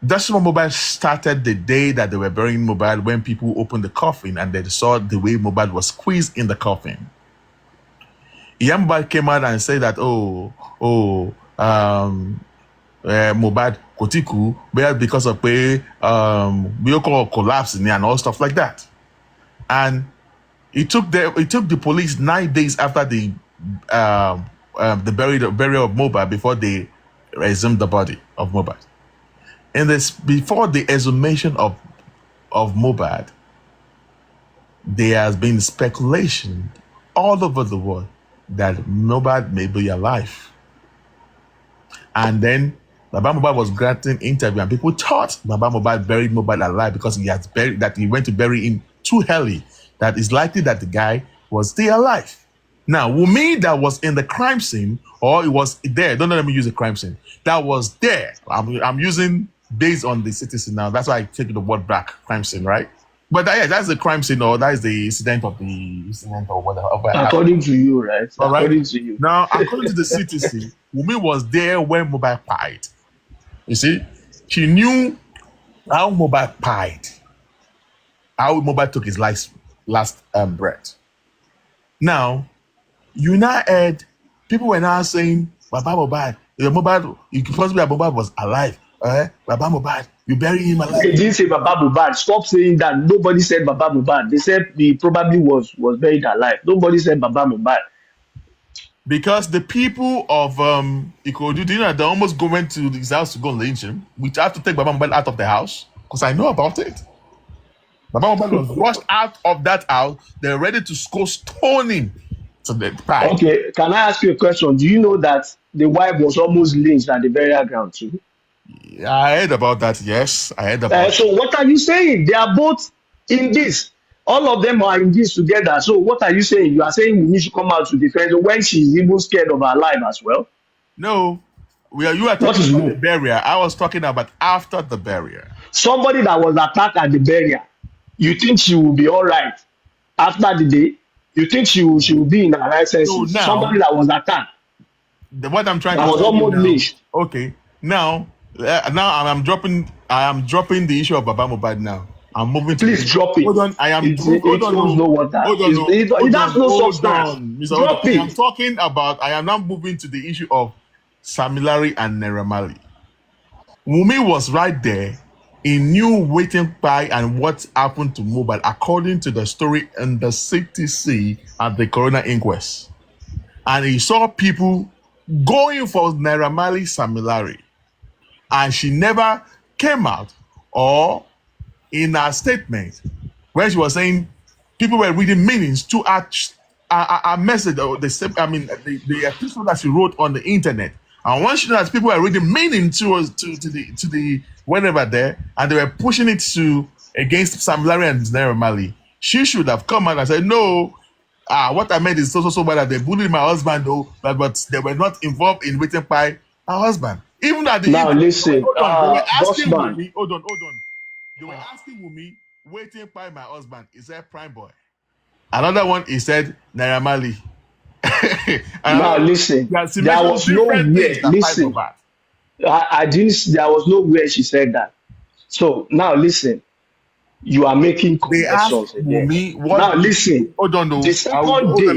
That's when Mohbad started the day that they were burying Mohbad, when people opened the coffin and they saw the way Mohbad was squeezed in the coffin. Mohbad came out and said that, Mohbad Kotiku, because of vehicle collapsing and all stuff like that. And it took the police 9 days after the burial of Mohbad before they exhumed the body of Mohbad. And this, before the exhumation of Mohbad, there has been speculation all over the world that Mohbad may be alive. And then Baba Mohbad was granting interview, and people thought Baba Mohbad buried Mohbad alive because he went to bury him too early. That it's likely that the guy was still alive. Now, Wunmi, that was in the crime scene, or it was there. Don't let me use the crime scene. That was there. I'm using based on the citizen now. That's why I take the word back, crime scene, right? But yeah, that's the crime scene, or that is the incident or whatever. According to you, right? All right. According to you. Now, according to the citizen, Wunmi was there when Mohbad died. You see, she knew how Mohbad died, how Mohbad took his last breath. Now, you now heard people were now saying, Baba Mohbad, you could possibly have Mohbad was alive. Baba Mohbad, you bury him alive. They didn't say Baba Mohbad. Stop saying that. Nobody said Baba Mohbad. They said he probably was buried alive. Nobody said Baba Mohbad. Because the people of Ikodu, they almost went to his house to go lynch him. We have to take Baba Mohbad out of the house because I know about it. Baba Mohbad was rushed out of that house. They're ready to go stone him to the pie. Okay, can I ask you a question? Do you know that the wife was almost lynched at the burial ground too? Yeah, I heard about that. Yes, I heard about. So what are you saying? They are both in this. All of them are in this together. So what are you saying? You are saying we need to come out to defend her when she's even scared of her life as well? No, you are talking about the burial. I was talking about after the burial. Somebody that was attacked at the burial, you think she will be all right after the day? You think she will be in her right senses? So now, somebody that was attacked. What I'm trying that to was almost lynched. Okay, now I am dropping the issue of Baba Mohbad now. I'm moving. Please drop it. Hold on, I am. He doesn't know what that is. It has no substance. Drop it. I am now moving to the issue of Sam Larry and Naira Marley. Wunmi was right there. He knew waiting by and what happened to Mohbad according to the story in the CTC at the coroner inquest. And he saw people going for Naira Marley, Sam Larry. And she never came out, or in her statement when she was saying people were reading meanings to a message, or the episode that she wrote on the internet. And once she knows people were reading meaning to the whatever there, and they were pushing it against Sam Larry and Naira Marley, she should have come out and said, no, what I meant is so bad that they bullied my husband though, but they were not involved in waiting by her husband. Even at the now end, listen, they were asking Bossman. Wunmi, hold on. They were asking Wunmi, waiting by my husband, is that Prime Boy? Another one, he said Naira Marley. Now listen, there was no way. Listen, I didn't. There was no way she said that. So now listen, you are making connections again. Now listen. Hold on, the second day.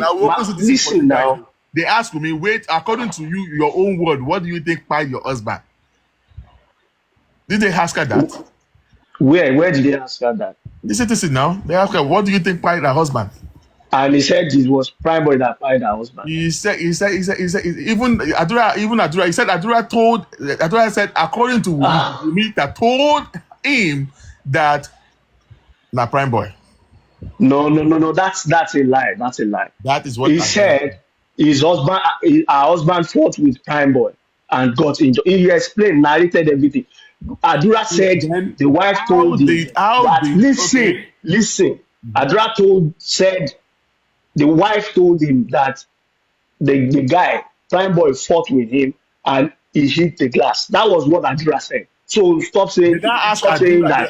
Listen now. They ask me, wait, according to you, your own word, what do you think by your husband? Did they ask her that? Where did they ask her that? The citizen now. They ask her, what do you think by her husband? And he said it was Prime Boy that fired her husband. He said even Adura, he said Adura said according to me that told him that Prime Boy. No, that's a lie. That's a lie. That is what he said. Her husband fought with Prime Boy and got injured. He explained, narrated everything. Adura said the wife told him that listen. Adura said the wife told him that the guy, Prime Boy, fought with him and he hit the glass. That was what Adura said. So stop saying that.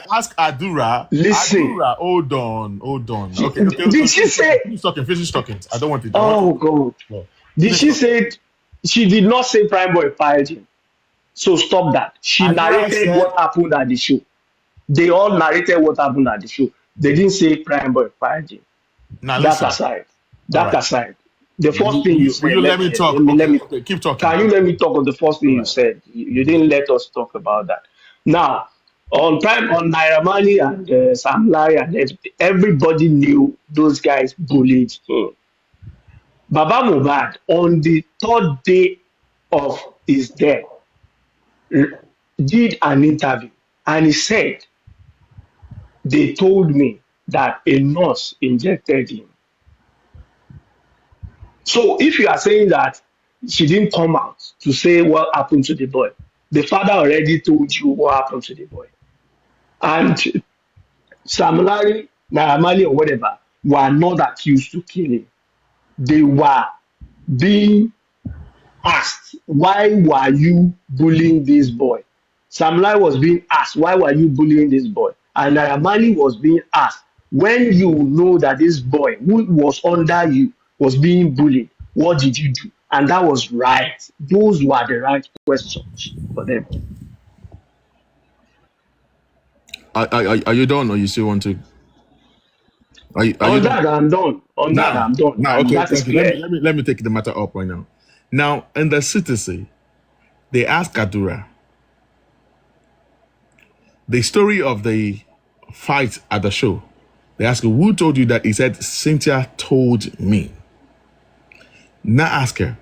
Ask Adura. Listen. Adura, hold on. Okay. Did she say? Finish talking. I don't want to. Oh God. No. Did she say? She did not say Prime Boy fired him. So stop that. She Adura narrated said, what happened at the show. They all narrated what happened at the show. They didn't say Prime Boy fired him. now That listen. aside, All that right. aside, the first thing Will you you, will said, you let me talk? let Okay, me, okay, keep talking. can you let me talk on the first thing All you right. said? You didn't let us talk about that. Now, on Naira Marley and Sam Larry and everybody knew those guys bullied him. Baba Mohbad, on the third day of his death, did an interview and he said, they told me that a nurse injected him. So if you are saying that she didn't come out to say what happened to the boy, the father already told you what happened to the boy. And Sam Larry, Naira Marley or whatever were not accused to kill him. They were being asked, why were you bullying this boy? Sam Larry was being asked, why were you bullying this boy? And Naira Marley was being asked, when you know that this boy who was under you was being bullied, what did you do? And that was right. Those were the right questions for them. Are you done, or you still want to? Are you On done? that, I'm done. On that, Now, I'm done. now, And okay, that is thank you. clear. Let me take the matter up right now. Now, in the citizen, they asked Adura the story of the fight at the show. They asked her, who told you that? He said, Cynthia told me. Now ask her,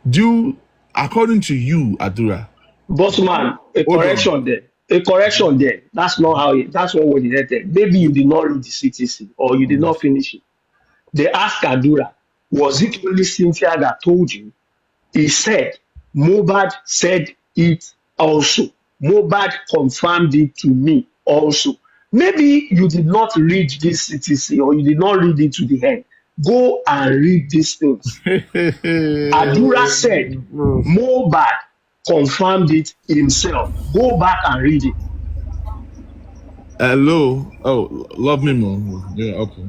do, according to you, Adura, Bossman, a hold on. correction there. A correction there. That's not how it, that's not what he said. Maybe you did not read the CTC or you did not finish it. They asked Adura, was it only Cynthia that told you? He said, Mohbad said it also. Mohbad confirmed it to me also. Maybe you did not read this CTC or you did not read it to the end. Go and read these things. Adura said Mohbad confirmed it himself. Go back and read it. Hello. Oh, love me more. Yeah, okay.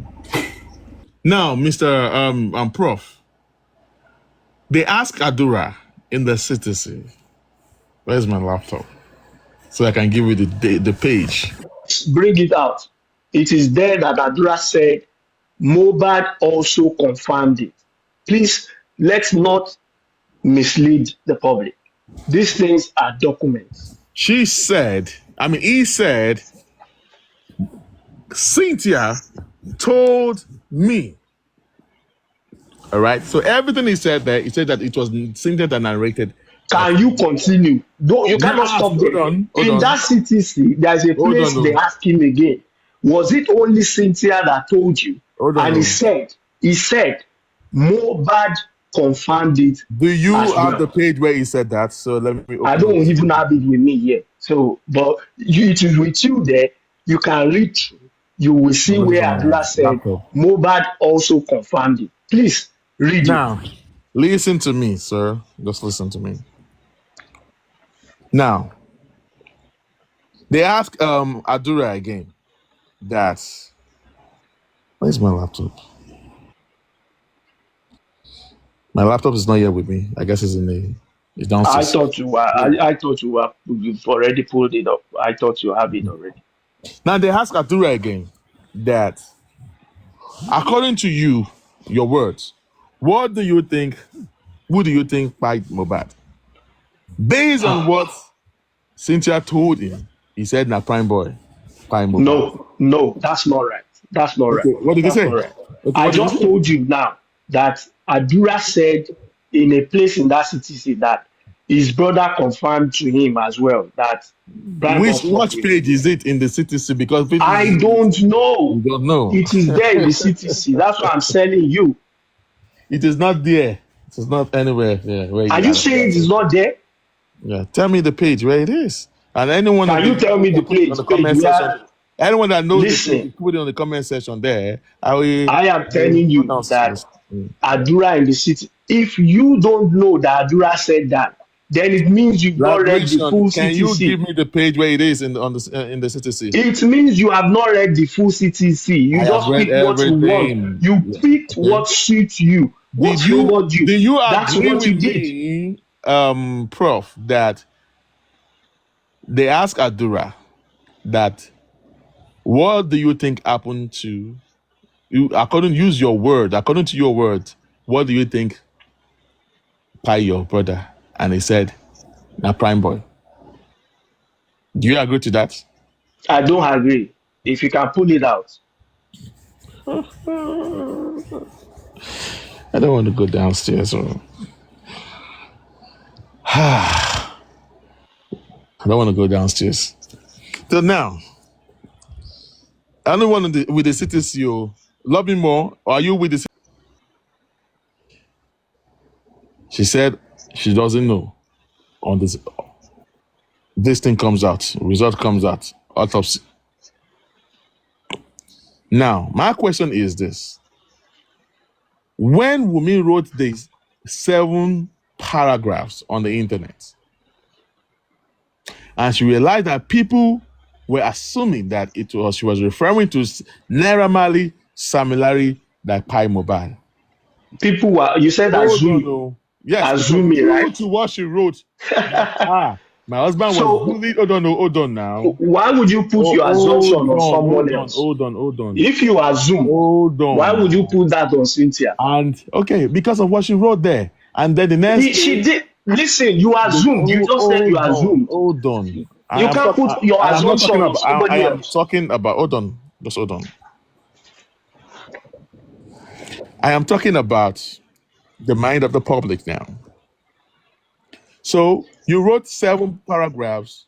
Now, Mr. Prof, they ask Adura in the citizen, where's my laptop? So I can give you the page. Bring it out. It is there that Adura said Mohbad also confirmed it. Please, let's not mislead the public. These things are documents. She said, he said, Cynthia told me. All right. So everything he said there, he said that it was Cynthia that narrated. Can you continue? Though you cannot Now, stop there. hold In on. that CTC, there's a Hold place on. they ask him again. Was it only Cynthia that told you? Hold And on. he said, Mohbad confirmed it. Do you as have well. the page where he said that? So let me open I don't even have it with me here. So, but it is with you there. You can read through. You will see where Adura said Mohbad also confirmed it. Please read Now, it. listen to me, sir. Just listen to me. Now, they ask Adura again that, where's my laptop? My laptop is not here with me. I guess it's it's I downstairs. thought you've already pulled it up. I thought you have it already. Now they ask Adura again that, according to you, your words, who do you think fight Mohbad? Based on what Cynthia told him, he said, "Na prime boy, prime Mohbad." No, that's not right. That's not right. Okay, what did he That's say? not right. Okay, I what did he just say? told you now that Adura said in a place in that city that his brother confirmed to him as well that Prime Boy fought Which with him. page is it in the CTC? Because I don't you know. don't know. It is there in the CTC. That's what I'm telling you. It is not there. It is not anywhere. Yeah, where Are you saying it is not there? Yeah, tell me the page where it is. And anyone Can you tell me the put it on the page comment section. where? Anyone that knows the Listen, page, put it on the comment section there. I am telling go you that downstairs. Adura in the city. If you don't know that Adura said that, then it means you've not read the full Can you give CTC. me the page where it is in the CTC? It means you have not read the full CTC. You I have just read pick what you want. everything. You Yeah. picked what suits you, what Did you favored you. do you That's agree what you with did. me, Prof, that They asked Adura that, what do you think happened to you? According to your words, what do you think by your brother? And he said, "Na prime boy." Do you agree to that? I don't agree. If you can pull it out. I don't want to go downstairs. I don't want to go downstairs. So now, I don't want to with the CTCO. Love me more, or are you with the? She said she doesn't know. On this thing comes out, result comes out, autopsy. Now, my question is this: when Wumi wrote these 7 paragraphs on the internet, and she realized that people were assuming that she was referring to Naira Marley, Sam Larry, that Pai Mohbad. People were, you said assuming. No. Yes, assuming, right? To what she wrote. My husband was bullied. Hold on now. Why would you put your assumption on someone else? Hold on. If you assume, why would you put that on Cynthia? And okay, because of what she wrote there. And then the next she did. Listen, you assumed. You just said you assumed. Hold on. You can't put your assumption on somebody else. Talking about, hold on. Just hold on. I am talking about the mind of the public now. So you wrote 7 paragraphs.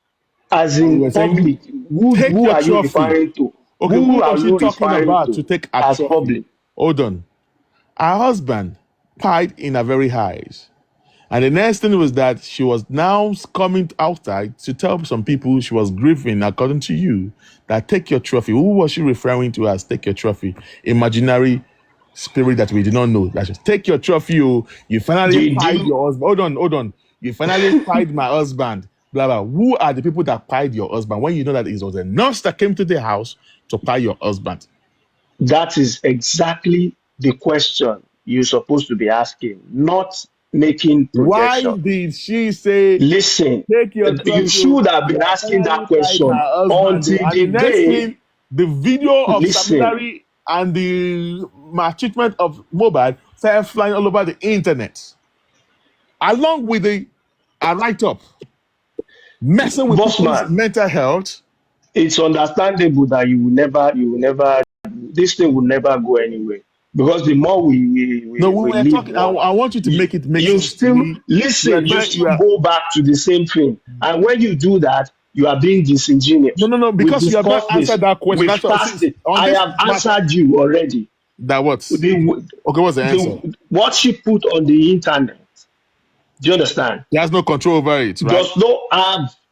As in public. Who are you referring to? Okay, who are you talking about to take a as trophy? Public? Hold on. Her husband pied in her very eyes. And the next thing was that she was now coming outside to tell some people she was grieving, according to you, that take your trophy. Who was she referring to as take your trophy? Imaginary spirit that we did not know. That just take your trophy. You finally pied your husband. Hold on. You finally pied my husband. Blah, blah. Who are the people that pied your husband when you know that it was a nurse that came to the house to pie your husband? That is exactly the question you're supposed to be asking, not making projection. Why did she say, listen, take your trophy? You should have been asking that question until the day. The video of Samari and the maltreatment of Mohbad started flying all over the internet, along with a write-up messing with people's mental health. It's understandable that you will never, this thing will never go anywhere, because the more we live, talking, I want you to make it make you sense. Still listen, you still go back to the same thing, and when you do that, you are being disingenuous. No, because you have not answered that question. I have answered you already. That what? Okay, what's the answer? What she put on the internet. Do you understand? He has no control over it, right?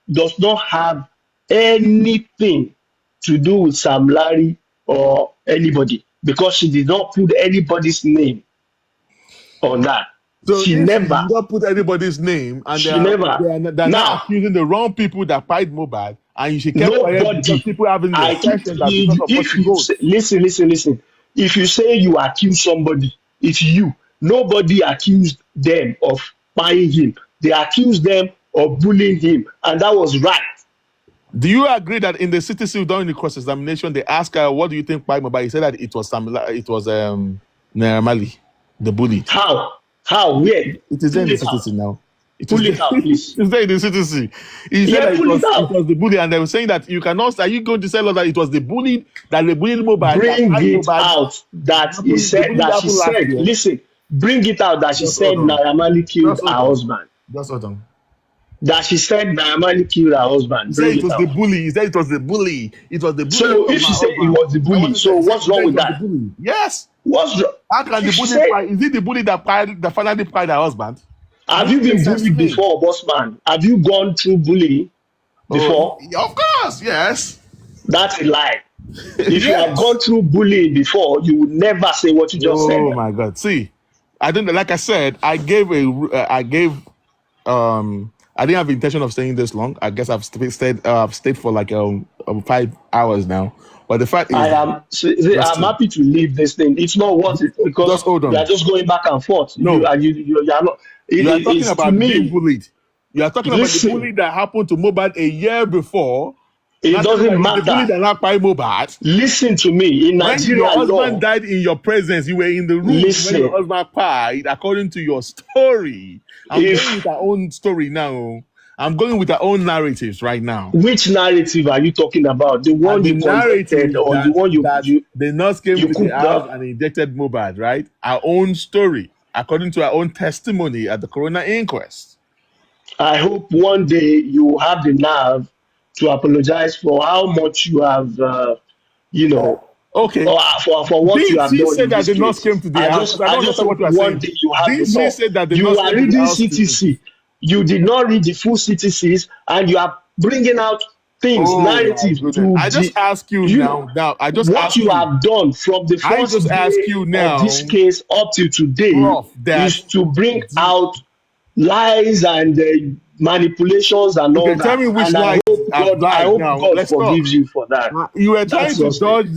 Does not have anything to do with Sam Larry or anybody, because she did not put anybody's name on that. So she never did not put anybody's name, and they're now accusing the wrong people that pied Mohbad, and she kept quiet because people having the assumption that because of what she wrote. Listen. If you say you accuse somebody, nobody accused them of pieing him. They accused them of bullying him, and that was right. Do you agree that in the CTC during the cross-examination, they asked her, what do you think pied Mohbad? He said that it was Naira Marley, the bully. How? Where? It is there in the CTC now. Pull it out, please. It's there in the CTC. He said that it was the bully, and they were saying that you cannot. Are you going to tell us that it was the bully that the bullied Mohbad? Bring it out that he said that she said. Listen, bring it out that she said Naira Marley killed her husband. That's what I'm. That she said Naira Marley killed her husband. He said it was the bully. He said it was the bully. It was the bully. So if she said it was the bully, so what's wrong with that? Yes. What's wrong? How can the bully? Is it the bully that finally pied her husband? Have you been bullied before, Bossman? Have you gone through bullying before? Of course, yes. That's a lie. If you have gone through bullying before, you would never say what you just said. Oh my God! See, I didn't. Like I said, I didn't have the intention of staying this long. I guess I've stayed for like 5 hours now. But the fact is, I'm happy to leave this thing. It's not worth it, because we are just going back and forth. No, you are not. You are talking about being bullied. You are talking about the bully Listen, that happened to Mohbad a year before. it Not telling doesn't that it's the bully matter. that not by Mohbad. Listen to me. In When your Nigeria husband law, died in your presence, you were in the room when your listen, husband died, according to your story. I'm going with if our own story now. I'm going with our own narratives right now. which narrative are you talking about? The And one the you conjected narrative or the one that the nurse came you to the cooked house up? and injected Mohbad, right? Our own story, according to our own testimony at the coroner inquest. I hope one day you have the nerve to apologize for how much you have, you know, Okay. or for what you Did have he done say in that this the nurse case. came to the house? Because I I don't just understand what hope you are one saying. day you have the Did he nerve. say that the You nurse are came to the reading house to? CTC. You did not read the full CTCs, and you are bringing out things, Oh my narratives goodness! to I just the, ask you you know, now. Now I just what ask you you. have done from the I first just ask day you of this now, case up till today Prof. That is to bring the, out lies and manipulations and all okay. Tell that. me which And lie I've I lied. hope Now God let's talk. forgives you for that. You were trying That's to just it. dodge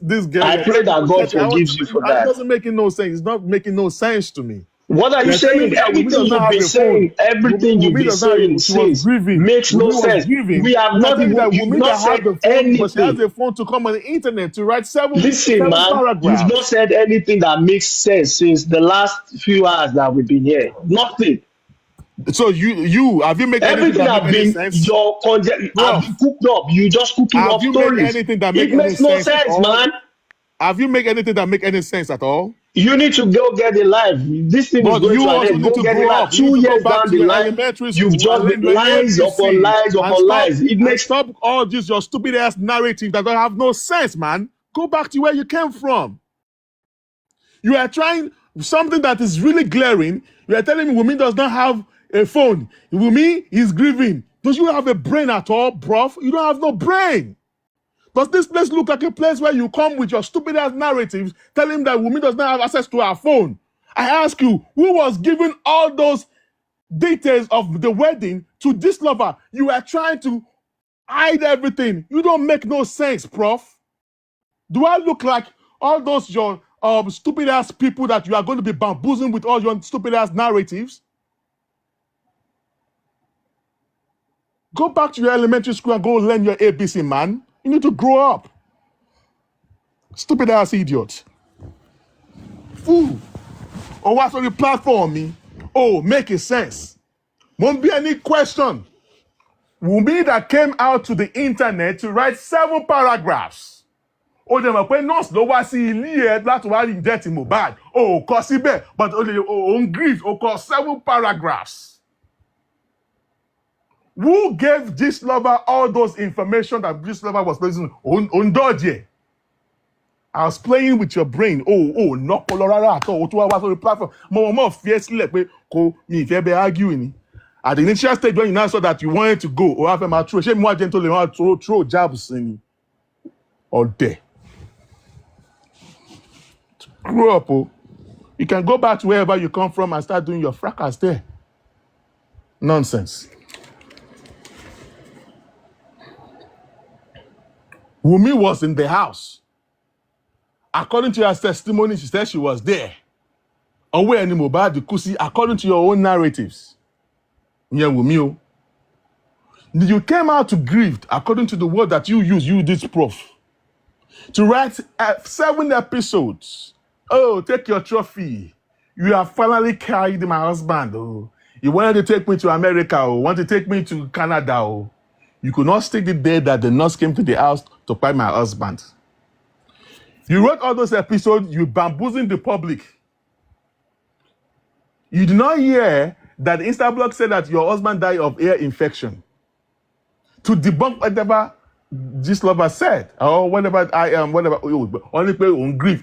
this girl. I You're pray trying to that God protect her. forgives you for It that. doesn't make no sense. It's not making no sense to me. What are you You're telling me saying? that Wumi Anything does not you've have been a phone. saying, everything you've Wumi been does not. saying She was since grieving. makes no Wumi was sense. grieving. We have And you're not telling me even, that you've Wumi not that said have the phone, but she has anything. a phone to come on the internet to write seven Listen, man, you've not paragraphs. said anything that makes sense since the last few hours that we've been here. Nothing. So you have you made anything Everything that make have any been sense, have Prof? been cooked up. You just cooking Have up you made stories. anything that make It any makes no sense at sense, all? man. Have you made anything that make any sense at all? You need to go get a life. This thing is But going you to an also end. need Go to get a grow life. up. You need two to go years back down to the your line, elementary you've school and just learn been your lies upon ABCs lies upon lies. It and makes stop all this your stupid ass narrative that don't have no sense, man. Go back to where you came from. You are trying something that is really glaring. You are telling me Wumi does not have a phone. Wumi is grieving. Don't you have a brain at all, bruv? You don't have no brain. Does this place look like a place where you come with your stupid ass narratives telling that Wumi does not have access to her phone? I ask you, who was giving all those details of the wedding to this lover? You are trying to hide everything. You don't make no sense, prof. Do I look like all those your stupid ass people that you are going to be bamboozling with all your stupid ass narratives? Go back to your elementary school and go learn your ABC, man. You need to grow up. Stupid ass idiot. Fool. Or what's on the platform me? Oh, make it sense. Won't be any question. Wunmi that came out to the internet to write 7 paragraphs. Ó dẹ̀ mọ̀ pé nurse ló wá sí ilé ẹ̀ láti wá inject Mohbad. Ó kọ síbẹ̀ but ó grief ó kọ 7 paragraphs. Who gave this lover all those information that this lover was placing on dodge? I was playing with your brain. Nọ́pọ̀lọ́ rárá àtọ̀ o tún wá sórí platform. Mo fi ẹ́ sílẹ̀ pé kò mi ìfẹ́ bẹ argue ni. At the initial stage when you now saw that you wanted to go, or have my throw, ṣé mo wá jẹ́ tó lè máa throw jabs sí ni? Ọ̀dẹ̀. Grow up, oh. You can go back to wherever you come from and start doing your fracas there. Nonsense. Wunmi was in the house. According to her testimony, she said she was there. Ọwọ́ ẹni Mohbad kú sí, according to your own narratives. Ìyẹn Wunmi o. You came out to grieve, according to the word that you use, you this prof, to write 7 episodes. Oh, take your trophy. You have finally carried my husband. Oh, you wanted to take me to America. Oh, wanted to take me to Canada. Oh, you could not stick the day that the nurse came to the house to find my husband. You wrote all those episodes. You bamboozled the public. You did not hear that Instablog said that your husband died of ear infection. To debunk whatever this lover said, or whatever I am, whatever, only pay on grief,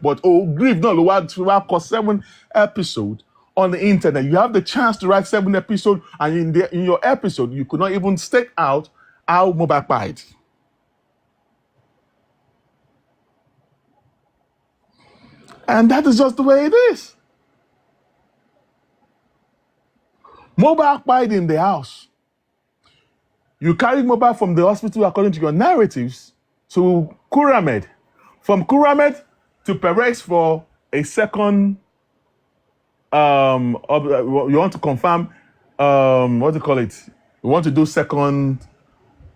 but grief, no, we 7 episodes on the internet. You have the chance to write 7 episodes, and in your episode, you could not even stake out how Mohbad died. And that is just the way it is. Mohbad died in the house. You carried Mohbad from the hospital, according to your narratives, to Kuramed. From Kuramed to Perez for a second, you want to confirm what do you call it? You want to do second,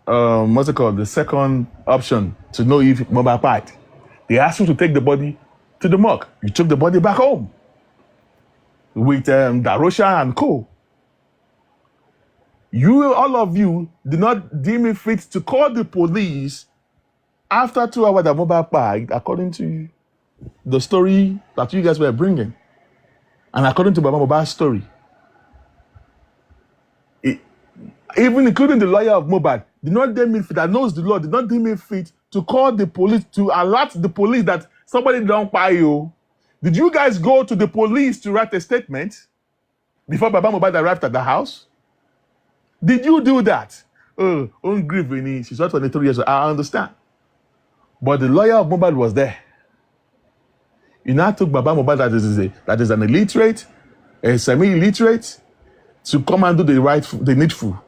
what's it called? The second option to know if Mohbad died. They asked you to take the body to the morgue. You took the body back home with Darosha and co. All of you, did not deem it fit to call the police after 2 hours that Mohbad died, according to the story that you guys were bringing, and according to Baba Mohbad's story. Even including the lawyer of Mohbad, did not deem it fit, that knows the law, did not deem it fit to call the police, to alert the police that somebody don't buy you. Did you guys go to the police to write a statement before Baba Mohbad arrived at the house? Did you do that? Oh, grieving. She's not 23 years old. I understand. But the lawyer of Mohbad was there. You now took Baba Mohbad that is an illiterate, a semi-illiterate, to come and do the needful.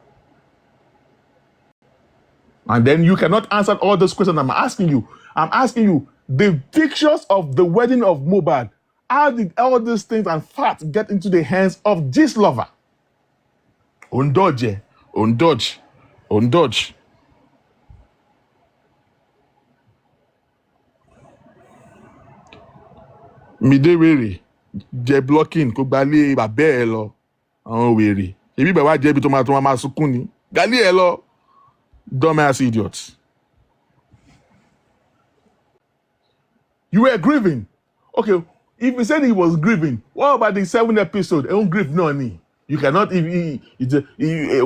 And then you cannot answer all those questions I'm asking you. I'm asking you, the pictures of the wedding of Mohbad, how did all these things and facts get into the hands of this lover? Undodge. Mide wèrè jẹ blocking kó gbalé bàbá ẹ lọ àwọn wèrè ebi bàbá jẹ ibi tó máa sunkún ni gbalé ẹ lọ dumbass idiots. You were grieving. Okay, if you said he was grieving, what about the 7th episode? Don't grieve no ni. You cannot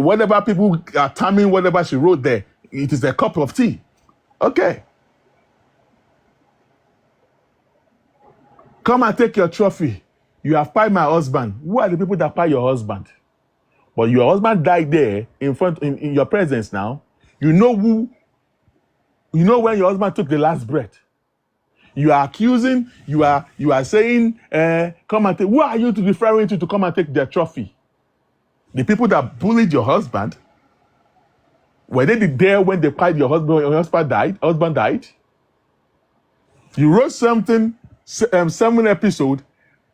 whatever people are terming whatever she wrote there, it is a cup of tea. Okay. Come and take your trophy. You have pied my husband. Who are the people that pie your husband? But your husband died there in your presence now. You know when your husband took the last breath. You are accusing, you are saying, come and take, who are you referring to come and take their trophy? The people that bullied your husband, were they there when they pied your husband when your husband died? You wrote something, 7 episode.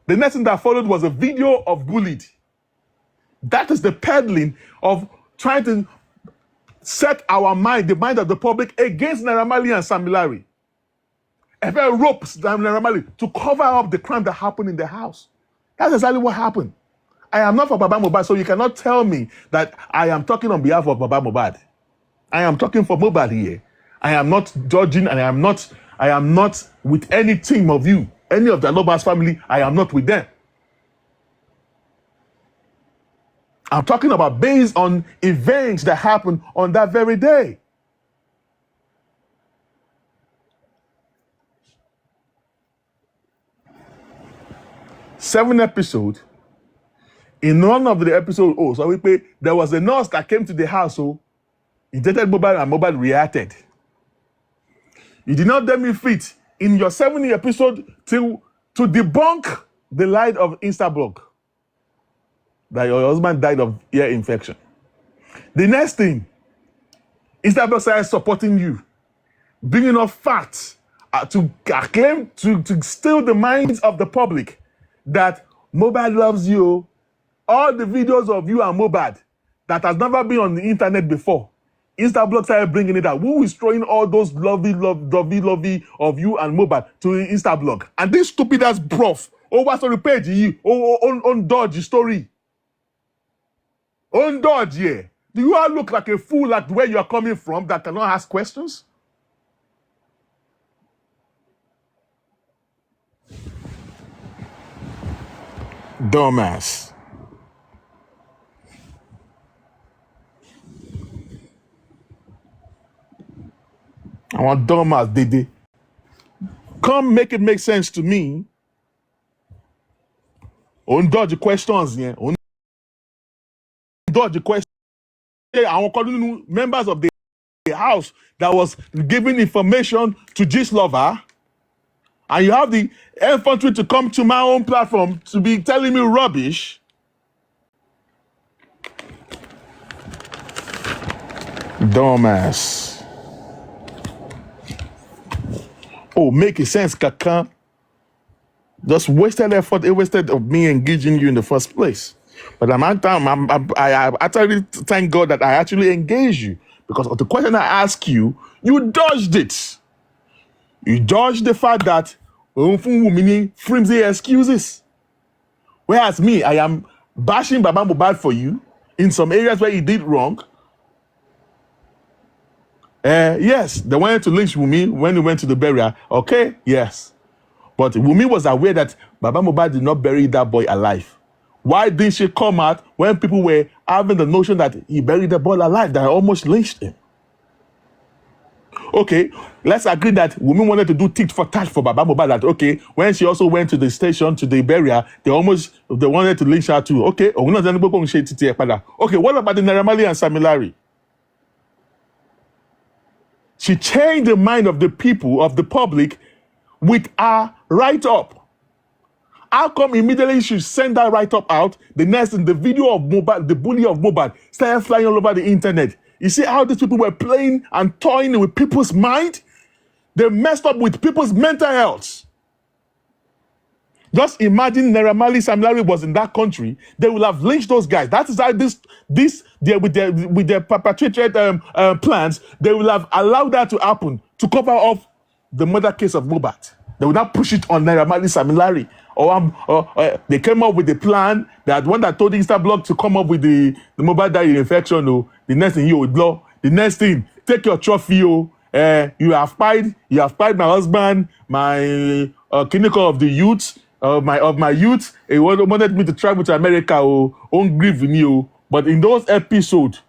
The next thing that followed was a video of bullied. That is the peddling of trying to set the mind of the public against Naira Marley and Sam Larry. Efe ropes Naira Marley to cover up the crime that happened in the house. That's exactly what happened. I am not for Baba Mohbad, so you cannot tell me that I am talking on behalf of Baba Mohbad. I am talking for Mohbad here. I am not judging, and I am not with any team of you, any of the Lobas family. I am not with them. I'm talking about based on events that happened on that very day. Seven episodes. In one of the episodes, there was a nurse that came to the house, he dated Mohbad and Mohbad reacted. You did not let me fit in your 70 episode to debunk the lie of Instablog that your husband died of ear infection. The next thing, Instablog started supporting you, bringing up facts to claim to steal the minds of the public that Mohbad loves you. All the videos of you and Mohbad that has never been on the internet before, Instablog started bringing it out. Who is throwing all those lovey of you and Mohbad to Instablog? And this stupid ass prof, what's on the page? On dodge story. On dodge, yeah. Do you all look like a fool like where you are coming from that cannot ask questions? Dumbass. I want dumbass, Dede. Come make it make sense to me. On dodge questions, yeah. On dodge questions. I want calling members of the house that was giving information to this lover. And you have the infantry to come to my own platform to be telling me rubbish. Dumbass. Oh, make it sense, Kaka. Just wasted effort, it wasted of me engaging you in the first place. But I actually thank God that I actually engaged you, because of the question I asked you, you dodged it. You dodged the fact that flimsy excuses. Whereas me, I am bashing Baba Mohbad for you in some areas where he did wrong. Yes, they wanted to lynch Wumi when he went to the burial. Okay, yes. But Wumi was aware that Baba Mohbad did not bury that boy alive. Why didn't she come out when people were having the notion that he buried the boy alive, that almost lynched him? Okay, let's agree that Wumi wanted to do tit for tat for Baba Mohbad. That okay, when she also went to the station to the burial, they wanted to lynch her too. Okay, okay, what about the Naira Marley and Samilari? She changed the mind of the people, of the public, with a write-up. How come immediately she sent that write-up out? The next in the video of Mohbad, the bully of Mohbad, started flying all over the internet. You see how these people were playing and toying with people's mind? They messed up with people's mental health. Just imagine Naira Marley Samilari was in that country, they will have lynched those guys. That is how with their perpetrated plans, they will have allowed that to happen to cover up the murder case of Mohbad. They will not push it on Naira Marley Samilari. Or they came up with the plan that one that told Instablog to come up with the Mohbad died infection. The next thing you would blow. The next thing, take your trophy. You have spied my husband, my clinical of the youth. My youth, he wanted me to travel to America, on grieve with you. But in those episodes,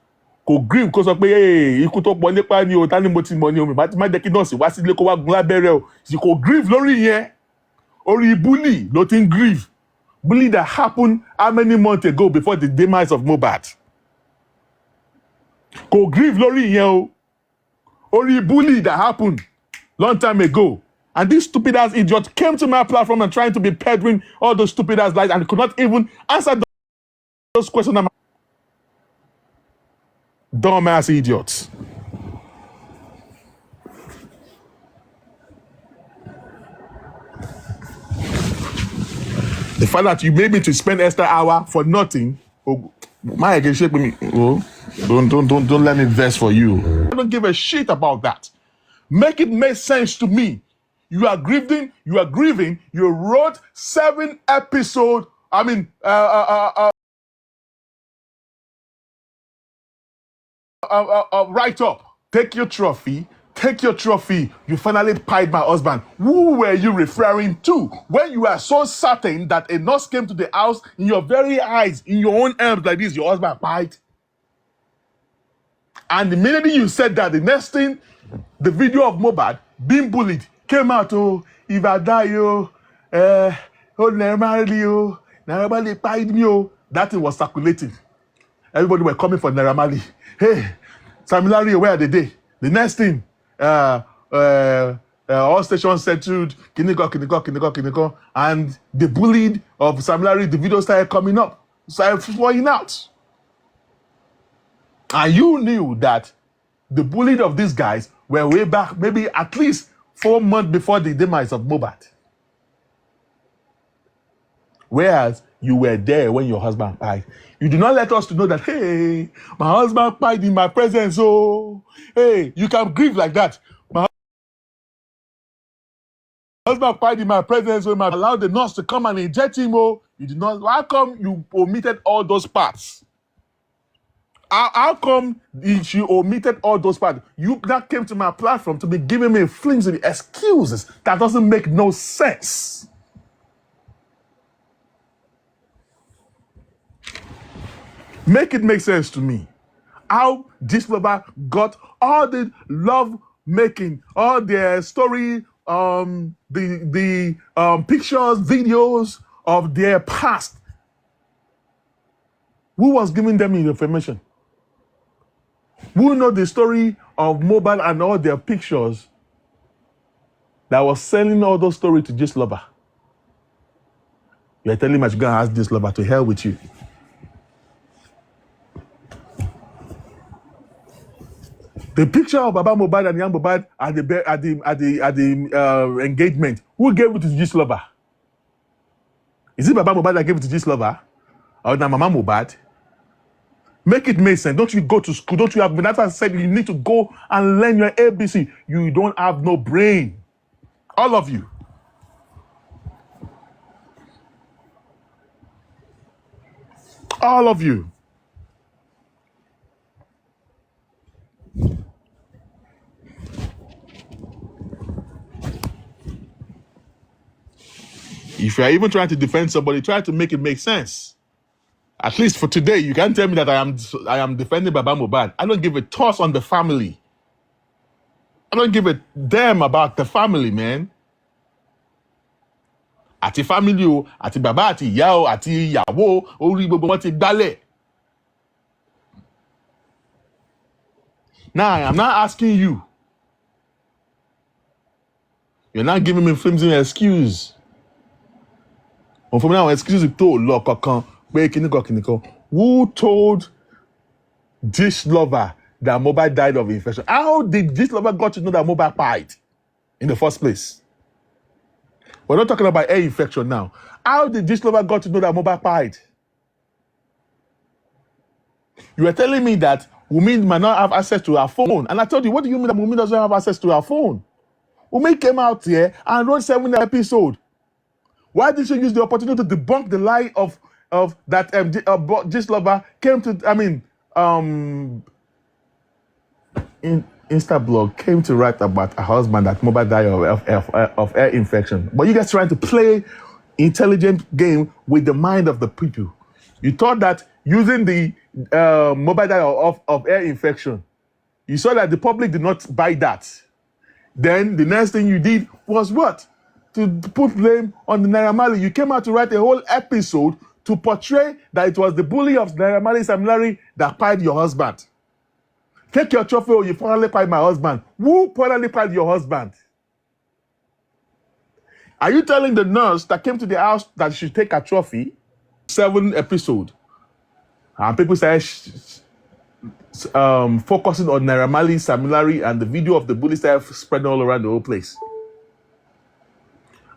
kò grieve because of pé ikú tó pọ̀ nípa ni o, ta ni mo ti mọ̀ ni o, má jẹ́ kí nọ́ọ̀sì wá sílé kó wá gun lábẹ́rẹ́ o. Kò grieve lórí yẹn. Orí bully ló ti ń grieve. Bully that happened how many months ago before the demise of Mohbad. Kò grieve lórí yẹn o. Orí bully that happened long time ago. And this stupid ass idiot came to my platform and trying to be peddling all those stupid ass lies and could not even answer those questions. Dumb ass idiots. The fact that you made me to spend extra hour for nothing. Oh, my again shape with me. Oh, don't let me vex for you. I don't give a shit about that. Make it make sense to me. You are grieving. You wrote 7 episodes. Write up. Take your trophy. You finally pied my husband. Who were you referring to when you are so certain that a nurse came to the house in your very eyes, in your own arms like this, your husband pied? And the minute you said that, the next thing, the video of Mohbad being bullied came out. Oh, if I die, Naira Marley pied me. That thing was circulating. Everybody were coming for Naira Marley. Hey, Samilari, where are they? The next thing, all stations settled, Kiniko, and the bullied of Samilari, the video started coming up, started flowing out. And you knew that the bullied of these guys were way back, maybe at least 4 months before the demise of Mohbad. Whereas you were there when your husband died. You do not let us to know that, hey, my husband died in my presence. Oh, hey, you can grieve like that. My husband died in my presence. So I allowed the nurse to come and inject him. Oh, you did not. How come you omitted all those parts? How come she omitted all those parts? You that came to my platform to be giving me flimsy excuses that doesn't make no sense. Make it make sense to me. How this lover got all the love making, all their story, the pictures, videos of their past. Who was giving them the information? Who know the story of Mohbad and all their pictures that was selling all those stories to this lover? You're telling me you're going to ask this lover to hell with you. The picture of Baba Mohbad and Young Mohbad at the engagement. Who gave it to this lover? Is it Baba Mohbad that gave it to this lover? Or now Mama Mohbad. Make it make sense. Don't you go to school? Don't you have? That's why I said you need to go and learn your ABC. You don't have no brain. All of you. All of you. If you're even trying to defend somebody, try to make it make sense. At least for today, you can't tell me that I am defending Baba Mohbad. I don't give a toss on the family. I don't give a damn about the family, man. Àti family o, àti bàbá àti ìyá o, àti ìyàwó, orí gbogbo wọn ti gbálẹ̀. Now, I'm not asking you. You're not giving me flimsy excuse. For me now, excuse to lọ kankan pé kíníkan. Who told this lover that Mohbad died of infection? How did this lover got to know that Mohbad died in the first place? We're not talking about air infection now. How did this lover got to know that Mohbad died? You were telling me that Wunmi might not have access to her phone. And I told you, what do you mean that Wunmi doesn't have access to her phone? Wunmi came out here and wrote 7 episodes. Why did she use the opportunity to debunk the lie of that this lover came to, Instablog came to write about her husband that Mohbad died of air infection. But you guys trying to play intelligent game with the mind of the people. You thought that using the Mohbad died of air infection, you saw that the public did not buy that. Then the next thing you did was what? To put blame on the Naira Marley. You came out to write a whole episode to portray that it was the bully of Naira Marley Sam Larry that pied your husband. Take your trophy or you finally pied my husband. Who finally pied your husband? Are you telling the nurse that came to the house that she should take a trophy? 7 episodes. And people say focusing on Naira Marley, Sam Larry, and the video of the bully started spreading all around the whole place.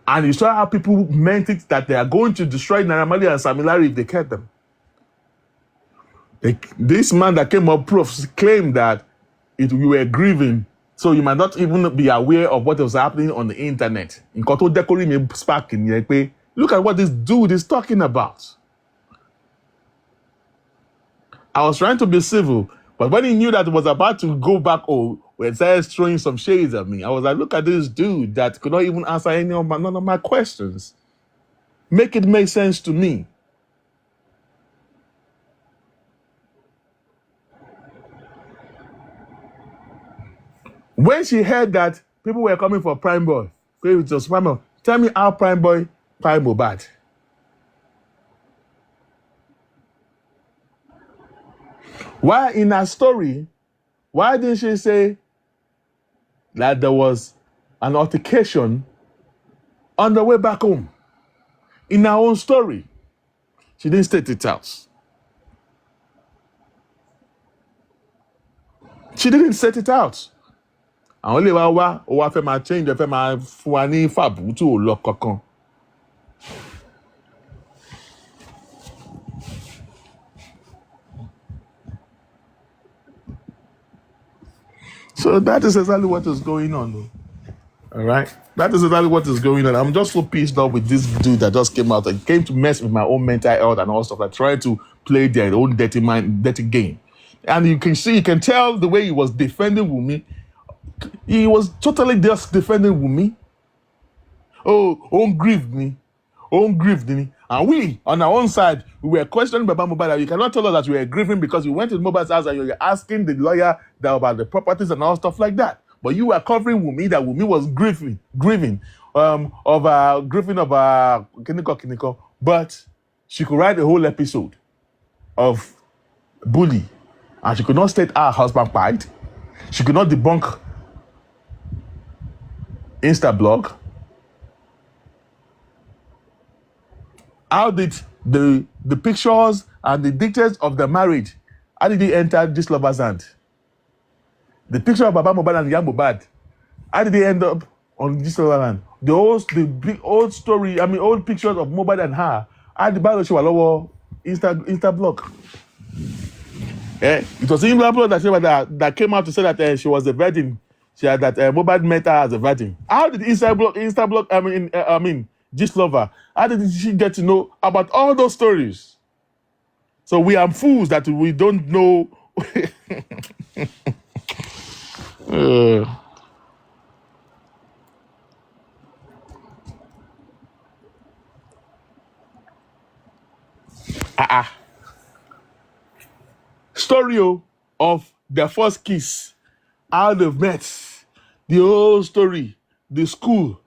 And you saw how people meant it that they are going to destroy Naira Marley and Sam Larry if they kept them. This man that came up proofs claimed that you were grieving, so you might not even be aware of what was happening on the internet. Look at what this dude is talking about. I was trying to be civil, but when he knew that it was about to go back, when started throwing some shades at me, I was like, look at this dude that could not even answer none of my questions. Make it make sense to me. When she heard that people were coming for Prime Boy, tell me how Prime Boy pied Mohbad. Why in her story, why didn't she say that there was an altercation on the way back home? In her own story, she didn't state it out. She didn't set it out. And only wá fẹ́ máa change, fẹ́ máa fún wa ní fàbù tí ò lọ kankan. So that is exactly what is going on, though. All right? That is exactly what is going on. I'm just so pissed off with this dude that just came out and came to mess with my own mental health and all stuff, like trying to play their own dirty game. And you can tell the way he was defending Wunmi. He was totally just defending Wunmi. Grieved me. Grieved me. And we, on our own side, we were questioning Baba Mohbad. You cannot tell us that you were grieving because you went to Mohbad's house and you were asking the lawyer about the properties and all stuff like that. But you were covering Wunmi, that Wunmi was grieving of Kiniko. But she could write a whole episode of bully. And she could not state her husband pied. She could not debunk Instablog. How did the pictures and the details of the marriage, how did they enter this lover's hand? The picture of Baba Mohbad and Young Mohbad, how did they end up on this lover's hand? The big old story, old pictures of Mohbad and her, how did Baba show Insta block. It was Insta block that came out to say that she was a virgin. She had that Mohbad met her as a virgin. How did Insta block? I mean, Gist Lover. How did she get to know about all those stories? So we are fools that we don't know. Story of their first kiss, how they've met, the whole story, the school.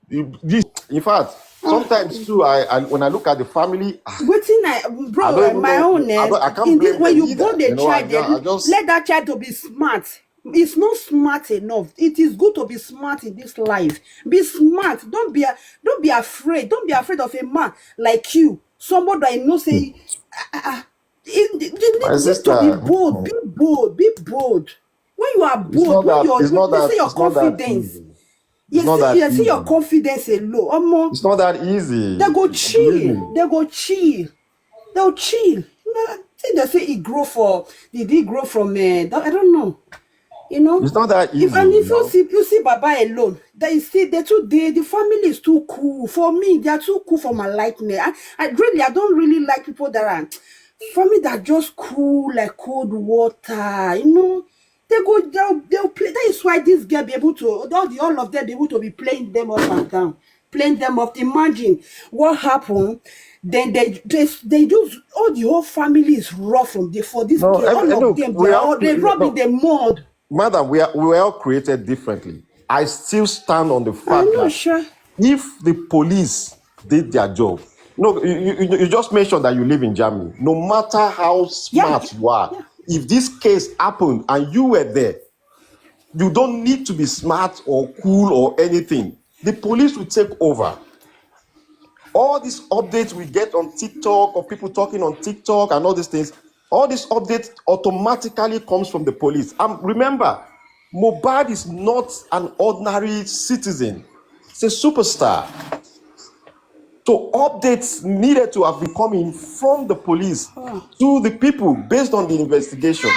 In fact, sometimes too, I when I look at the family, Wetin I bro, don't even my know. own I can't in this, blame when them you either. born the child, I just let that child to be smart. It's not smart enough. It is good to be smart in this life. Be smart. Don't be afraid. Don't be afraid of a man like you. Somebody that I know say, you my need to be sister. bold. Be bold. Be bold. When you are bold, when they say your It's not that confidence, easy. It's not that you see your easy. confidence alone. It's not that easy. They go Believe chill. me. They go chill. They'll chill. See, they say it grow for. Did it grow from? I don't know. You know. It's not that If easy. and if you see Baba alone, they see the family is too cool for me. They are too cool for my likeness. I don't really like people that are for me that just cool like cold water. You know. They'll play. That is why this girl be able to all of them be able to be playing them up and down, playing them up. Imagine what happened. Then they just all the whole family is rough from the for this No, girl. All of look, them they rub in no, the mud. madam, we were all created differently. I still stand on the I fact know, that sure. if the police did their job, no, you just mentioned that you live in Germany. No matter how Yeah, smart you are, yeah. if this case happened and you were there, you don't need to be smart or cool or anything. The police will take over. All these updates we get on TikTok or people talking on TikTok and all these things, all these updates automatically comes from the police. Remember, Mohbad is not an ordinary citizen. It's a superstar. So updates needed to have been coming from the police to the people based on the investigation.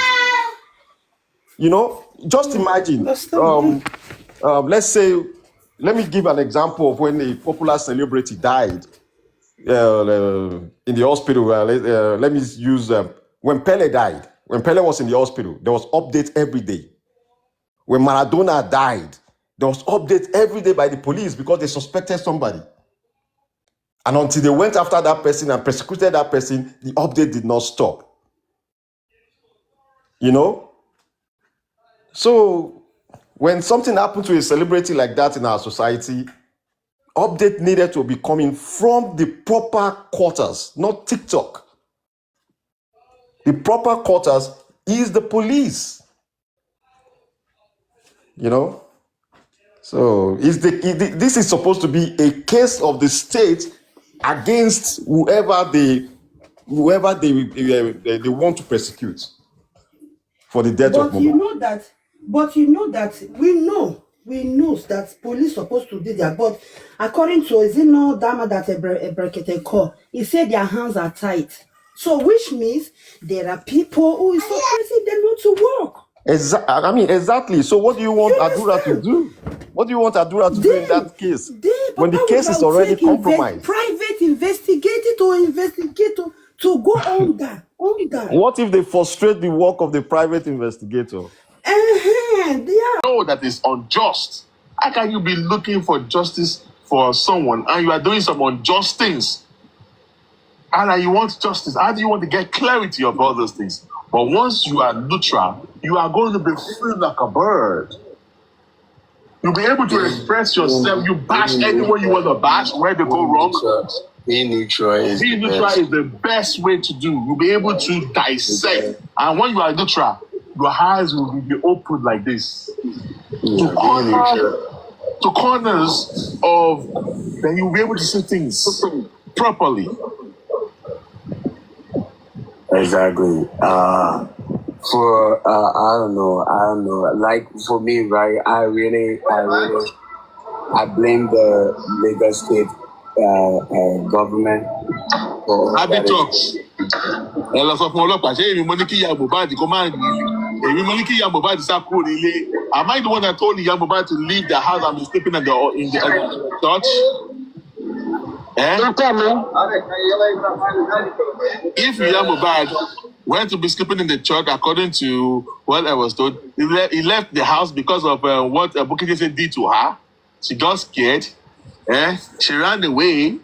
You know, just imagine, Understand? let's say, let me give an example of when a popular celebrity died in the hospital. Let me use when Pele died. When Pele was in the hospital, there was updates every day. When Maradona died, there was updates every day by the police because they suspected somebody. And until they went after that person and persecuted that person, the update did not stop. You know? So when something happened to a celebrity like that in our society, update needed to be coming from the proper quarters, not TikTok. The proper quarters is the police. You know? So this is supposed to be a case of the state against whoever they want to persecute for the death of But you Mohbad. know that, we know that police supposed to do that. But according to is it not Dama that a bracket call, he said their hands are tight. So which means there are people who is suppressing them not to work. Exactly. So what do you want You Adura to understand? do? What do you want Adura to do in Then, that case? When the Papa case is would already take compromised? private investigator to investigate to go under. What if they frustrate the work of the private investigator? Yeah. Know that is unjust. How can you be looking for justice for someone and you are doing some unjust things? And you want justice. How do you want to get clarity of all those things? But once you are neutral, you are going to be free like a bird. You'll be able to express yourself. You bash anyone you want to bash, where they go wrong. Being neutral is the best way to do. You'll be able to dissect. And when you are neutral, your eyes will be open like this. To corners of, then you'll be able to see things properly. exactly. For I don't know. Like for me, right? I blame the Lagos State government for Happy talks. ẹ lọ sọ fún ọlọ́pàá ṣé èmi mo ní kí ìyá Mohbad kó má rí èmi mo ní kí ìyá Mohbad sá kúrò nílé. Am I the one that told ìyá Mohbad to leave the house and be sleeping in the church? If ìyá Mohbad went to be sleeping in the church, according to what I was told, he left the house because of what Bukike did to her. She got scared. She ran away.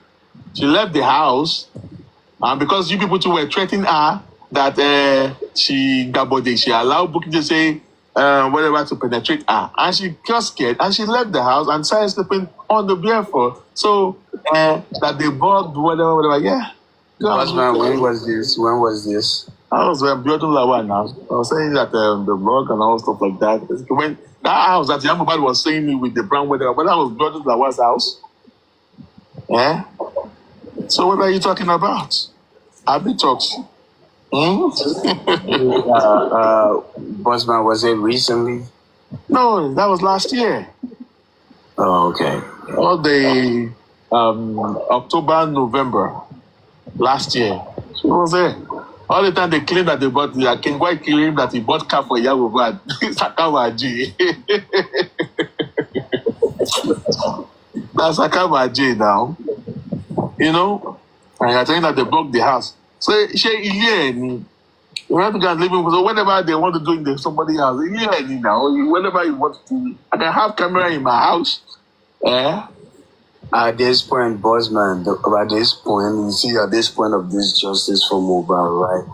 She left the house. And because you people too were threatening her that she allowed Bukike to say whatever to penetrate her. And she got scared and she left the house and started sleeping on the barefoot. So that they bugged whatever. Yeah. Bossman, when was this? I was building Lawa now. I was saying that the blog and all stuff like that. When that house that young Mohbad was saying me with the brown weather, but that was building Lawa's house. Yeah. So what are you talking about? Abby talks. Bossman, was it recently? No, that was last year. Oh, okay. All the October, November last year. She was there. All the time they claim that they bought the King White claim that he bought car for Mohbad. Sakamaji. That's Sakamaji now. You know? And you're telling that they blocked the house. So you have to go and live in. So whenever they want to do in somebody else, now, whenever you want to, I can have camera in my house. At this point, Bossman, at this point of this justice for Mohbad, right?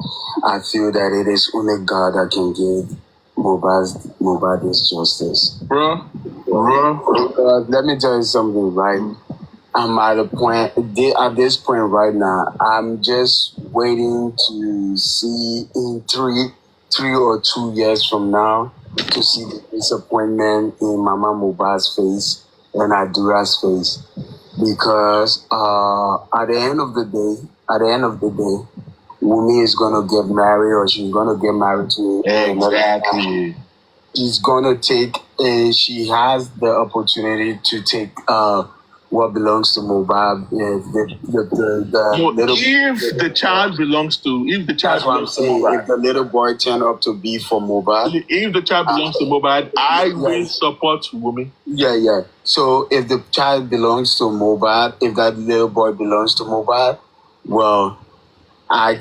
I feel that it is only God that can give Mohbad this justice. Bro. Let me tell you something, right? I'm at this point right now, I'm just waiting to see in three or 2 years from now to see the disappointment in Mama Mohbad's face and Adura's face. Because at the end of the day, Wunmi is gonna get married, or she's gonna get married to exactly. She's gonna take. She has the opportunity to take what belongs to Mohbad. If the child belongs to Mohbad, if the little boy turn up to be for Mohbad, if the child belongs to Mohbad, I will support Wunmi. Yeah. So if the child belongs to Mohbad, if that little boy belongs to Mohbad, well, I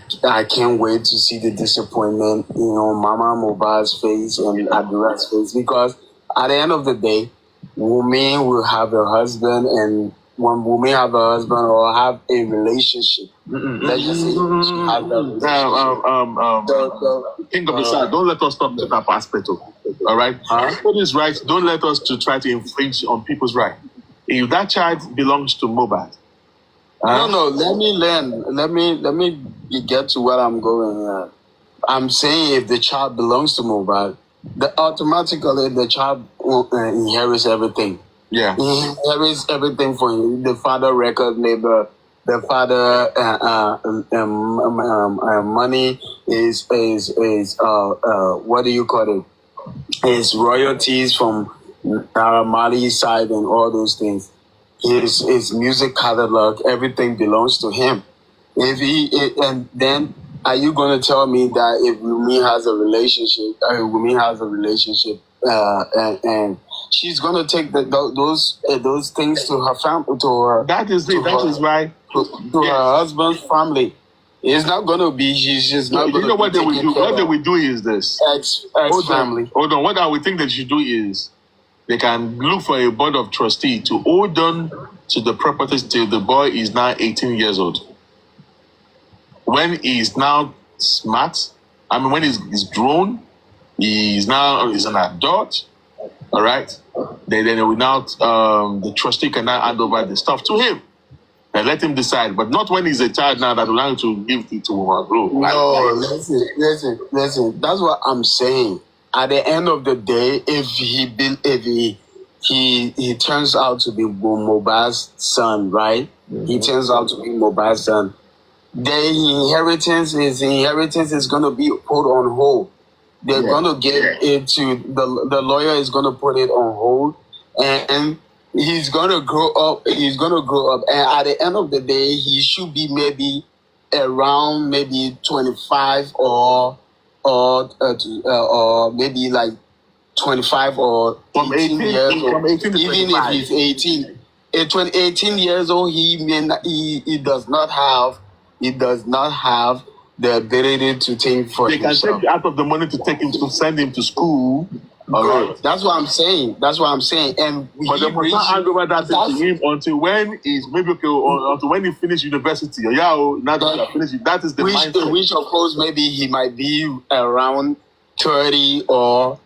can't wait to see the disappointment, Mama Mohbad's face and Adura's face, because at the end of the day, Wunmi will have a husband, and when Wunmi have a husband or have a relationship, let's just say she has a relationship. King of the South, don't let us talk to that perspective. All right? Everybody's right. Don't let us to try to infringe on people's right. If that child belongs to Mohbad, no, let me learn. Let me get to where I'm going at. I'm saying if the child belongs to Mohbad, automatically the child inherits everything. Yeah. He inherits everything for him. The father record label, the father money is what do you call it? His royalties from Mali's side and all those things. His music catalog, everything belongs to him. And then are you going to tell me that if Wunmi has a relationship, and she's going to take those things to her family, to her? That is right. To her husband's family. It's not going to be. She's just not going to. You know what they will do? What they will do is this. Ex family. Hold on. What I would think they should do is they can look for a board of trustees to hold on to the properties till the boy is now 18 years old. When he's now smart, when he's grown, he's an adult, all right? Then the trustee can now hand over the stuff to him and let him decide. But not when he's a child now that will have to give it to him, bro. No, listen. That's what I'm saying. At the end of the day, if he turns out to be Mohbad's son, right? Mm-hmm. He turns out to be Mohbad's son. The inheritance is going to be put on hold. They're going to get it to the lawyer is going to put it on hold, and he's going to grow up. And at the end of the day, he should be maybe around maybe 25 or maybe like 25 or From 18 18, years old. from 18 to Even if 25. he's 18, at 18 years old, he does not have the ability to think for They can himself. take out of the money to take him to send him to school. All right. That's what I'm saying. And But they must not hand over that thing to him until when he's maybe okay, or until when he finish university. Or now that he finished, that is the mindset. Which of course maybe he might be around 30 or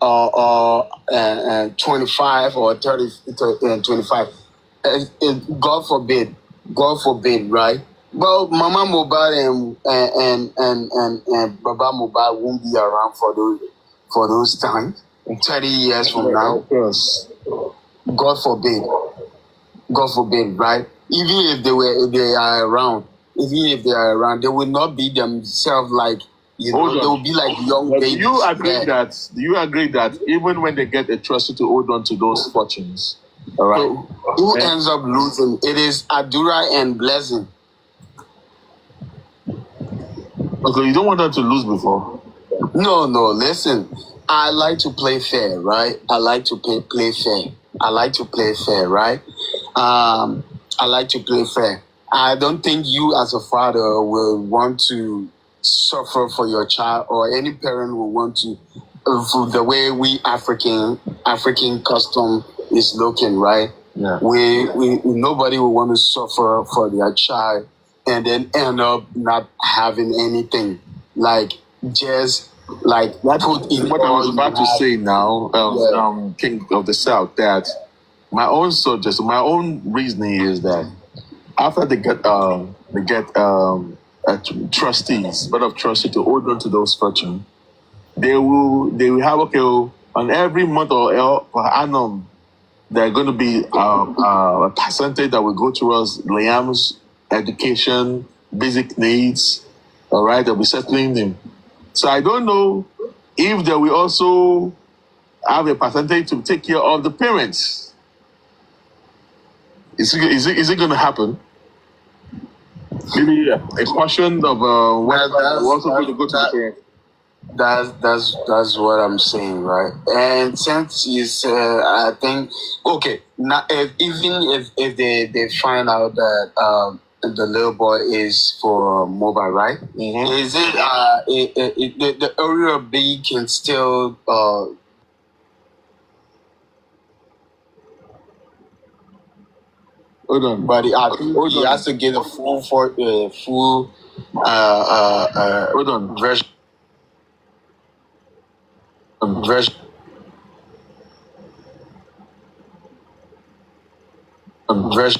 25 or 30 and 25. God forbid, right? Well, Mama Mohbad and Baba Mohbad won't be around for those times. 30 years from now, Of course. God forbid, right? Even if they are around, they will not be themselves like they will be like young But babies. do you agree that even when they get entrusted to hold on to those fortunes, all right, So who ends up losing? It is Adura and Blessing. okay, you don't want them to lose before. No, listen. I like to play fair, right? I like to play fair, right? I like to play fair. I don't think you as a father will want to suffer for your child, or any parent will want to, for the way we African custom is looking, right? Yeah. We nobody will want to suffer for their child and then end up not having anything. Like just like That's what I was about to say now, King of the South, that my own reasoning is that after they get trustees, board of trustees to hold on to those fortune, they will have on every month or per annum, there are going to be a percentage that will go towards Liam's education, basic needs. All right, they'll be settling them. So I don't know if they will also have a percentage to take care of the parents. Is it going to happen? Maybe a portion of whatever will also going to go to the parents. That's what I'm saying, right? And since you said, I think okay. Now, even if they find out that the little boy is for mobile, right? Mm-hmm. Is it the area B can still Hold on, but I think he has to get a full hold on version. Version. Version.